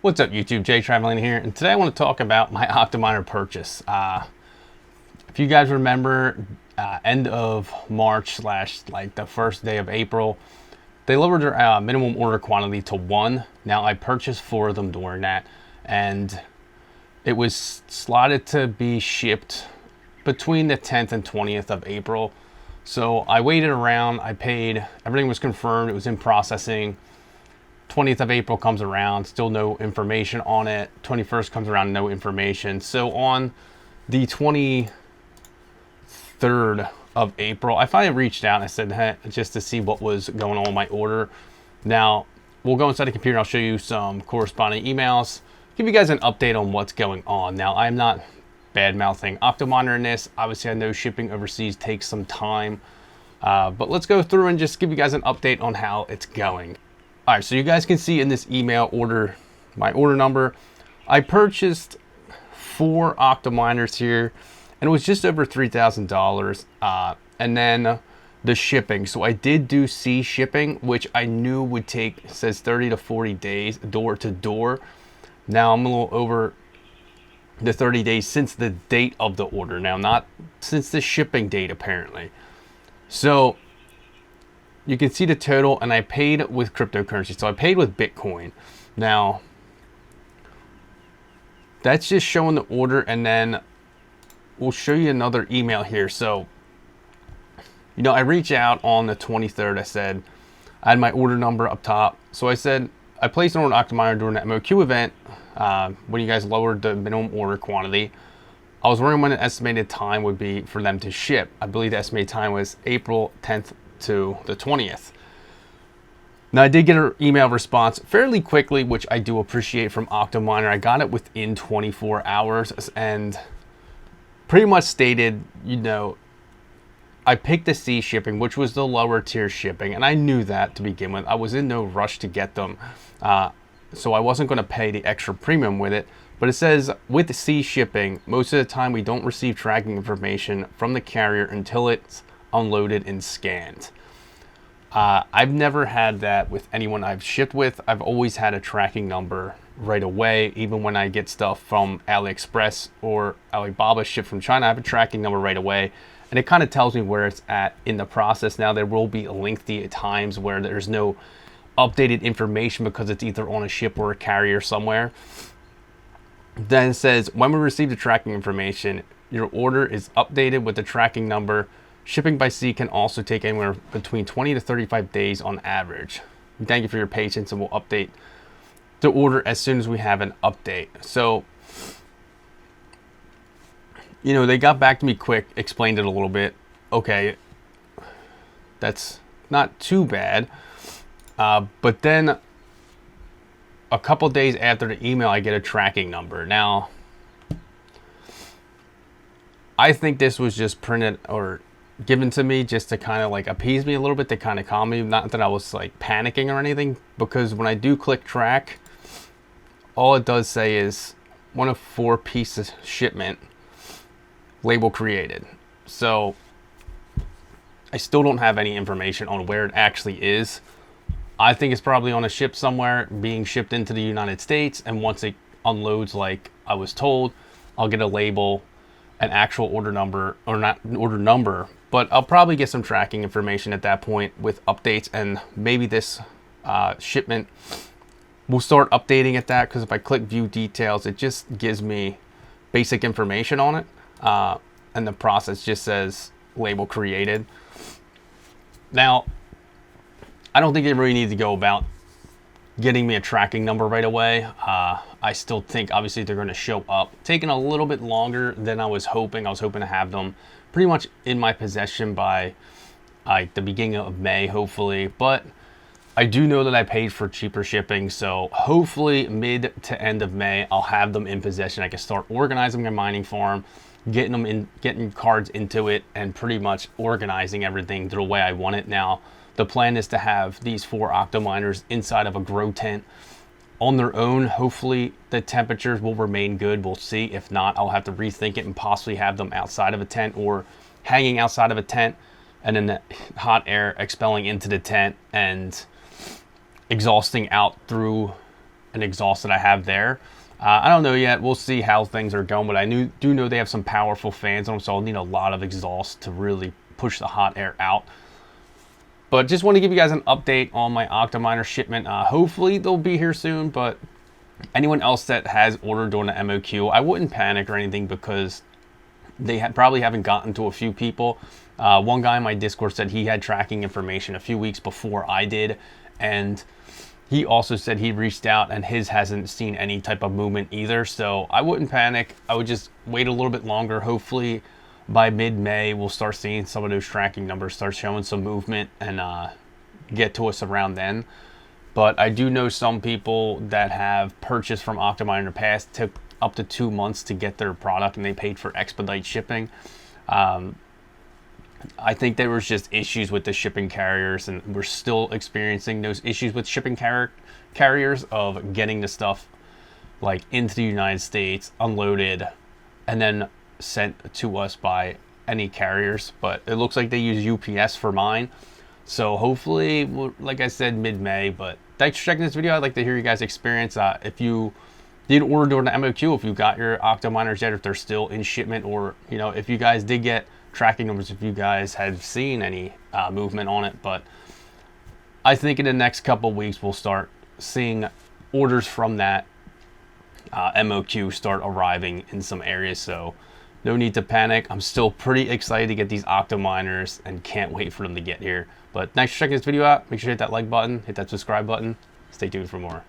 What's up YouTube, Jay Traveling here, and today I want to talk about my Octominer purchase. If you guys remember, end of March / like the first day of April, they lowered their minimum order quantity to 1. Now I purchased 4 of them during that, and it was slotted to be shipped between the 10th and 20th of April. So I waited around, I paid, everything was confirmed, it was in processing. 20th of April comes around, still no information on it. 21st comes around, no information. So on the 23rd of April, I finally reached out and I said, hey, just to see what was going on with my order. Now, we'll go inside the computer, I'll show you some corresponding emails, give you guys an update on what's going on. Now, I'm not bad-mouthing Octominer in this. Obviously, I know shipping overseas takes some time, but let's go through and just give you guys an update on how it's going. All right, so you guys can see in this email my order number. I purchased 4 Octominers here, and it was just over $3,000. And then the shipping. So I did do sea shipping, which I knew would take, it says 30 to 40 days door to door. Now I'm a little over the 30 days since the date of the order. Now, not since the shipping date, apparently. So you can see the total, and I paid with cryptocurrency. So I paid with Bitcoin. Now, that's just showing the order, and then we'll show you another email here. So, you know, I reached out on the 23rd. I said, I had my order number up top. So I said, I placed an order on Octominer during that MOQ event when you guys lowered the minimum order quantity. I was wondering when an estimated time would be for them to ship. I believe the estimated time was April 10th to the 20th. Now I did get an email response fairly quickly, which I do appreciate from Octominer. I got it within 24 hours and pretty much stated, you know, I picked the sea shipping, which was the lower tier shipping, and I knew that to begin with. I was in no rush to get them, so I wasn't going to pay the extra premium with it. But it says with the sea shipping, most of the time we don't receive tracking information from the carrier until it's unloaded and scanned. I've never had that with anyone I've shipped with. I've always had a tracking number right away. Even when I get stuff from AliExpress or Alibaba shipped from China, I have a tracking number right away, and it kind of tells me where it's at in the process. Now, there will be lengthy times where there's no updated information because it's either on a ship or a carrier somewhere. Then it says, when we receive the tracking information, your order is updated with the tracking number. Shipping by sea can also take anywhere between 20 to 35 days on average. Thank you for your patience, and we'll update the order as soon as we have an update. So, you know, they got back to me quick, explained it a little bit. Okay, that's not too bad. But then a couple days after the email, I get a tracking number. Now, I think this was just printed or given to me just to kind of like appease me a little bit, to kind of calm me. Not that I was like panicking or anything, because when I do click track, all it does say is 1 of 4 pieces shipment, label created. So I still don't have any information on where it actually is. I think it's probably on a ship somewhere being shipped into the United States, and once it unloads like I was told, I'll get a label, an actual order number, or not order number, but I'll probably get some tracking information at that point with updates, and maybe this shipment will start updating at that, because if I click view details, it just gives me basic information on it, and the process just says label created. Now, I don't think they really need to go about getting me a tracking number right away. I still think obviously they're going to show up. Taking a little bit longer than I was hoping. I was hoping to have them pretty much in my possession by the beginning of May, hopefully. But I do know that I paid for cheaper shipping, so hopefully mid to end of May, I'll have them in possession. I can start organizing my mining farm, getting cards into it, and pretty much organizing everything the way I want it. Now, the plan is to have these 4 Octominers inside of a grow tent on their own. Hopefully the temperatures will remain good. We'll see. If not, I'll have to rethink it and possibly have them outside of a tent or hanging outside of a tent, and then the hot air expelling into the tent and exhausting out through an exhaust that I have there. I don't know yet. We'll see how things are going, but I do know they have some powerful fans on them, so I'll need a lot of exhaust to really push the hot air out. But just want to give you guys an update on my Octominer shipment. Hopefully they'll be here soon, but anyone else that has ordered during the MOQ, I wouldn't panic or anything because they probably haven't gotten to a few people. One guy in my Discord said he had tracking information a few weeks before I did, and he also said he reached out and his hasn't seen any type of movement either. So I wouldn't panic. I would just wait a little bit longer. Hopefully by mid-May, we'll start seeing some of those tracking numbers start showing some movement and get to us around then. But I do know some people that have purchased from Octominer in the past, took up to 2 months to get their product and they paid for expedite shipping. I think there was just issues with the shipping carriers, and we're still experiencing those issues with shipping carriers of getting the stuff like into the United States, unloaded, and then sent to us by any carriers. But it looks like they use UPS for mine. So hopefully, like I said, mid-May. But thanks for checking this video. I'd like to hear you guys' experience. If you did order during the MOQ, if you got your Octominers yet, if they're still in shipment, or if you guys did get tracking numbers, if you guys had seen any movement on it. But I think in the next couple weeks we'll start seeing orders from that MOQ start arriving in some areas, so no need to panic. I'm still pretty excited to get these Octominers and can't wait for them to get here. But thanks for checking this video out. Make sure to hit that like button, hit that subscribe button. Stay tuned for more.